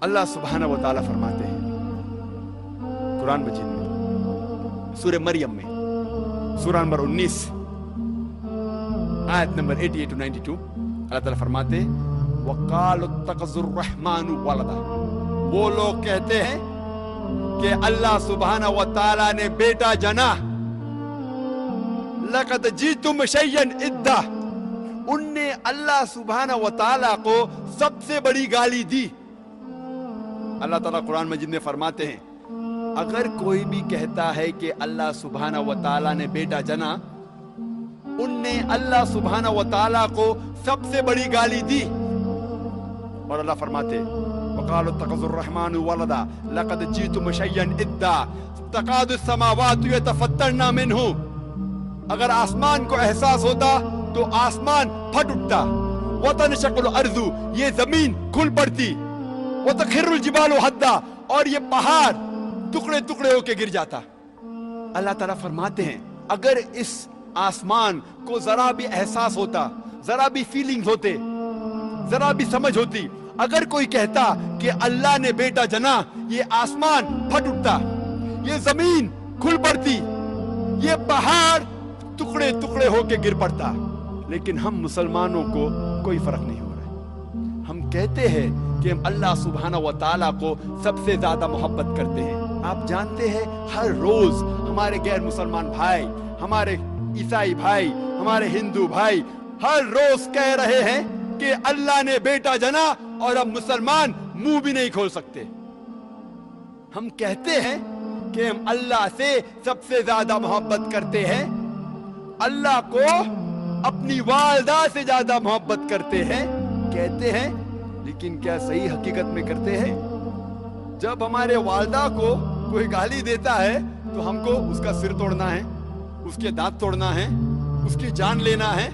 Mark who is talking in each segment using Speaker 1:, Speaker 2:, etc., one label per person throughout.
Speaker 1: अल्लाह सुब्हानहू व तआला फरमाते हैं कुरान मजीद में सूरह मरियम में सूरह नंबर 19 आयत नंबर 88 to 92 अल्लाह ताला फरमाते हैं वक़ालु इत्तख़ज़ुर रहमानु वलदा, वो लोग कहते हैं कि अल्लाह सुब्हानहू व तआला ने बेटा जना। लक़द जीतुम शय्यन इद्दा, उनने अल्लाह सुब्हानहू व तआला को सबसे बड़ी गाली दी। अल्लाह ताला कुरान मजीद में फरमाते हैं अगर कोई भी कहता है कि अल्लाह सुब्हानहू व तआला ने बेटा जना, उनने अल्लाह सुब्हानहू व तआला को सबसे बड़ी गाली दी। और अल्लाह फरमाते वक़ालु इत्तख़ज़ुर रहमानु वलदा लक़द जीतुम शय्यन इद्दा तकादु समावातु यतफ़त्तरना मिन्हु, अगर आसमान को एहसास होता तो आसमान फट उठता। वतनशक़ुल अर्ज़ु, ये जमीन खुल पड़ती। वतख़िर्रुल जिबालु हद्दा, और ये पहाड़ टुकड़े टुकड़े होके गिर जाता। अल्लाह ताला फरमाते हैं अगर इस आसमान को जरा भी एहसास होता, जरा भी फीलिंग्स होते, जरा भी समझ होती, अगर कोई कहता कि अल्लाह ने बेटा जना, ये आसमान फट उठता, ये जमीन खुल पड़ती, ये पहाड़ टुकड़े टुकड़े होके गिर पड़ता। लेकिन हम मुसलमानों को कोई फर्क नहीं हो रहा है। हम कहते हैं कि हम अल्लाह सुब्हानहू व तआला को सबसे ज्यादा मोहब्बत करते हैं। आप जानते हैं हर रोज हमारे गैर मुसलमान भाई, हमारे ईसाई भाई, हमारे हिंदू भाई हर रोज कह रहे हैं कि अल्लाह ने बेटा जना, और अब मुसलमान मुंह भी नहीं खोल सकते। हम कहते हैं कि हम अल्लाह से सबसे ज्यादा मोहब्बत करते हैं, अल्लाह को अपनी वालिदा से ज्यादा मोहब्बत करते हैं, कहते हैं, लेकिन क्या सही हकीकत में करते हैं? जब हमारे वालिदा को कोई गाली देता है तो हमको उसका सिर तोड़ना है, उसके दांत तोड़ना है, उसकी जान लेना है।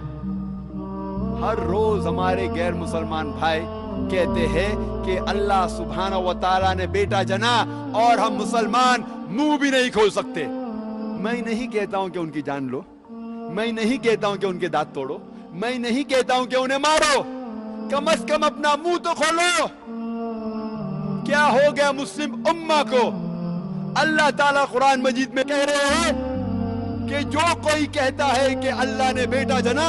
Speaker 1: हर रोज हमारे गैर मुसलमान भाई कहते हैं कि अल्लाह सुब्हानहू व तआला ने बेटा जना, और हम मुसलमान मुंह भी नहीं खोल सकते। मैं नहीं कहता हूं कि उनकी जान लो, मैं नहीं कहता हूं कि उनके दांत तोड़ो, मैं नहीं कहता हूं कि उन्हें मारो, कम से कम अपना मुंह तो खोलो। क्या हो गया मुस्लिम उम्मा को? अल्लाह ताला कुरान मजीद में कह रहे हैं कि जो कोई कहता है कि अल्लाह ने बेटा जना,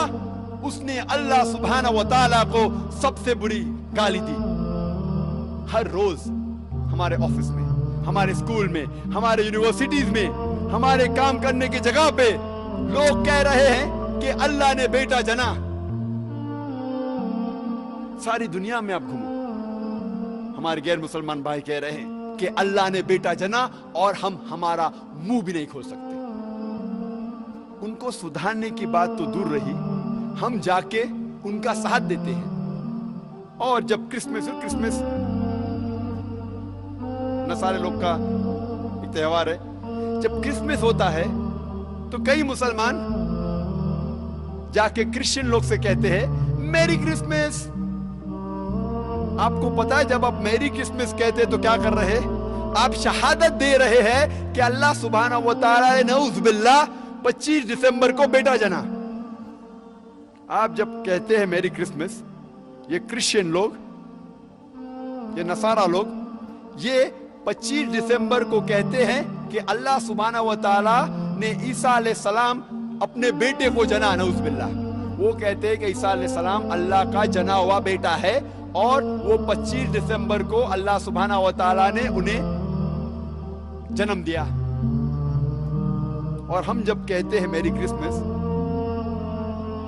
Speaker 1: उसने अल्लाह सुब्हानहू व तआला को सबसे बुरी गाली दी। हर रोज हमारे ऑफिस में, हमारे स्कूल में, हमारे यूनिवर्सिटीज में, हमारे काम करने की जगह पे लोग कह रहे हैं कि अल्लाह ने बेटा जना। सारी दुनिया में आप घूमो, हमारे गैर मुसलमान भाई कह रहे हैं कि अल्लाह ने बेटा जना, और हम हमारा मुंह भी नहीं खोल सकते। उनको सुधारने की बात तो दूर रही, हम जाके उनका साथ देते हैं। और जब क्रिसमस नसारे लोग का एक त्योहार है, जब क्रिसमस होता है तो कई मुसलमान जाके क्रिश्चियन लोग से कहते हैं मेरी क्रिसमस। आपको पता है जब आप मेरी क्रिसमस कहते हैं तो क्या कर रहे हैं? आप शहादत दे रहे हैं कि अल्लाह सुब्हानहू व तआला ने नऊज़ बिल्लाह 25 दिसंबर को बेटा जना। आप जब कहते हैं मेरी क्रिसमस, ये क्रिश्चियन लोग, ये नसारा लोग, ये 25 दिसंबर को कहते हैं कि अल्लाह सुब्हानहू व तआला ने ईसा अलैहिस्सलाम अपने बेटे को जना, नऊज़ बिल्लाह। वो कहते हैं कि ईसा अलैहिस्सलाम अल्लाह का जना हुआ बेटा है, और वो 25 दिसंबर को अल्लाह सुब्हानहू व तआला ने उन्हें जन्म दिया। और हम जब कहते हैं मेरी क्रिसमस,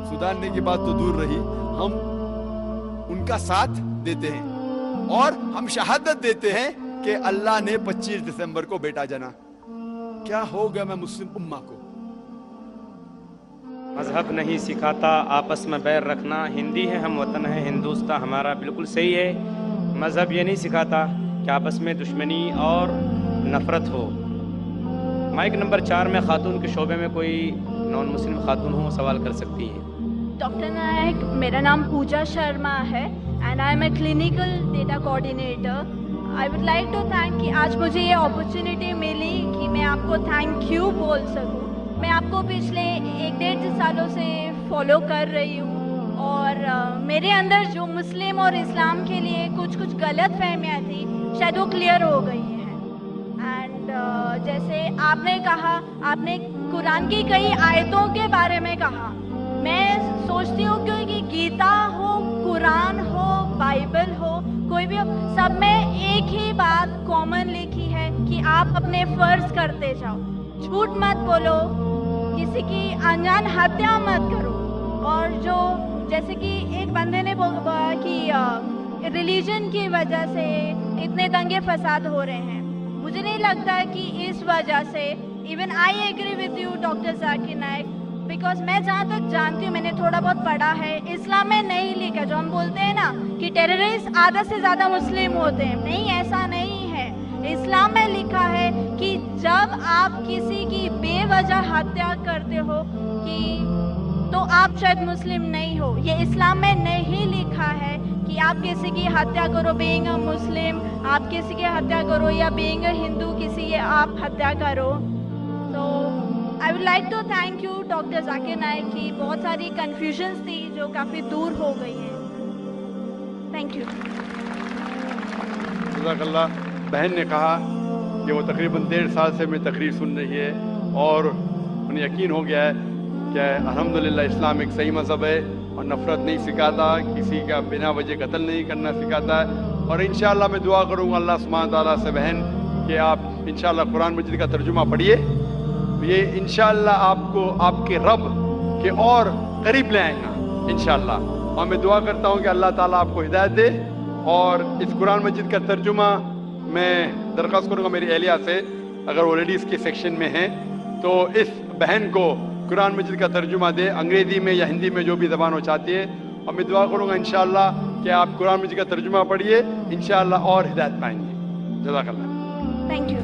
Speaker 1: सुधारने की बात तो दूर रही, हम उनका साथ देते हैं और हम शहादत देते हैं कि अल्लाह ने 25 दिसंबर को बेटा जना। क्या हो गया मैं मुस्लिम उम्मा को?
Speaker 2: मजहब नहीं सिखाता आपस में बैर रखना, हिंदी है हम वतन है हिंदुस्तान हमारा, बिल्कुल सही है। मजहब ये नहीं सिखाता कि आपस में दुश्मनी और नफरत हो। माइक नंबर 4 में खातून के शोबे में कोई नॉन मुस्लिम खातून हो, सवाल कर सकती है।
Speaker 3: डॉक्टर नायक, मेरा नाम पूजा शर्मा है and I am a clinical data coordinator. I would like to thank कि आज मुझे ये अपॉर्चुनिटी मिली कि मैं आपको थैंक यू बोल सकूं। मैं आपको पिछले 1-1.5 सालों से फॉलो कर रही हूँ اور میرے اندر جو مسلم اور اسلام کے لیے کچھ غلط فہمیاں تھی شاید وہ کلیئر ہو گئی ہیں. اینڈ جیسے آپ نے کہا, آپ نے قرآن کی کئی آیتوں کے بارے میں کہا, میں سوچتی ہوں کہ گیتا ہو, قرآن ہو, بائبل ہو, کوئی بھی ہو, سب میں ایک ہی بات کامن لکھی ہے کہ آپ اپنے فرض کرتے جاؤ, جھوٹ مت بولو, کسی کی انجان ہتیا مت کرو. اور جو جیسے کہ ایک بندے نے بولا کہ ریلیجن کی وجہ سے اتنے دنگے فساد ہو رہے ہیں, مجھے نہیں لگتا کہ اس وجہ سے, even I agree with you doctor Zakir Naik, because میں جہاں تک جانتی ہوں, میں نے تھوڑا بہت پڑھا ہے, اسلام میں نہیں لکھا جو ہم بولتے ہیں نا کہ ٹیررسٹ آدھا سے زیادہ مسلم ہوتے ہیں, نہیں, ایسا نہیں ہے. اسلام میں لکھا ہے کہ جب آپ کسی کی بے وجہ ہتیا کرتے ہو تو آپ شاید مسلم نہیں ہو. یہ اسلام میں نہیں لکھا ہے کہ آپ کسی کی ہتیا کرو بینگ اے مسلم, آپ کسی کی ہتیا کرو یا بینگ اے ہندو کسی آپ ہتیا کرو. تو I would like to thank you doctor Zakir Naik کی بہت ساری کنفیوژنس تھی جو کافی دور ہو گئی ہیں. Thank you.
Speaker 1: جزاک اللہ. بہن نے کہا کہ وہ تقریباً 1.5 سال سے میں تقریر سن رہی ہے اور انہیں یقین ہو گیا ہے کہ الحمدللہ اسلام ایک صحیح مذہب ہے اور نفرت نہیں سکھاتا, کسی کا بنا وجہ قتل نہیں کرنا سکھاتا ہے. اور انشاءاللہ میں دعا کروں گا اللہ سبحانہ تعالیٰ سے بہن کہ آپ انشاءاللہ قرآن مجید کا ترجمہ پڑھیے, یہ انشاءاللہ آپ کو آپ کے رب کے اور قریب لے آئیں گا انشاءاللہ. اور میں دعا کرتا ہوں کہ اللہ تعالیٰ آپ کو ہدایت دے. اور اس قرآن مجید کا ترجمہ میں درخواست کروں گا میری اہلیہ سے, اگر وہ لیڈیز کے سیکشن میں ہیں تو اس بہن کو قرآن مجید کا ترجمہ دے, انگریزی میں یا ہندی میں جو بھی زبان وہ چاہتی ہے. اور میں دعا کروں گا انشاءاللہ کہ آپ قرآن مجید کا ترجمہ پڑھیے, انشاءاللہ اور ہدایت پائیں گے. جزاک اللہ.
Speaker 3: Thank you.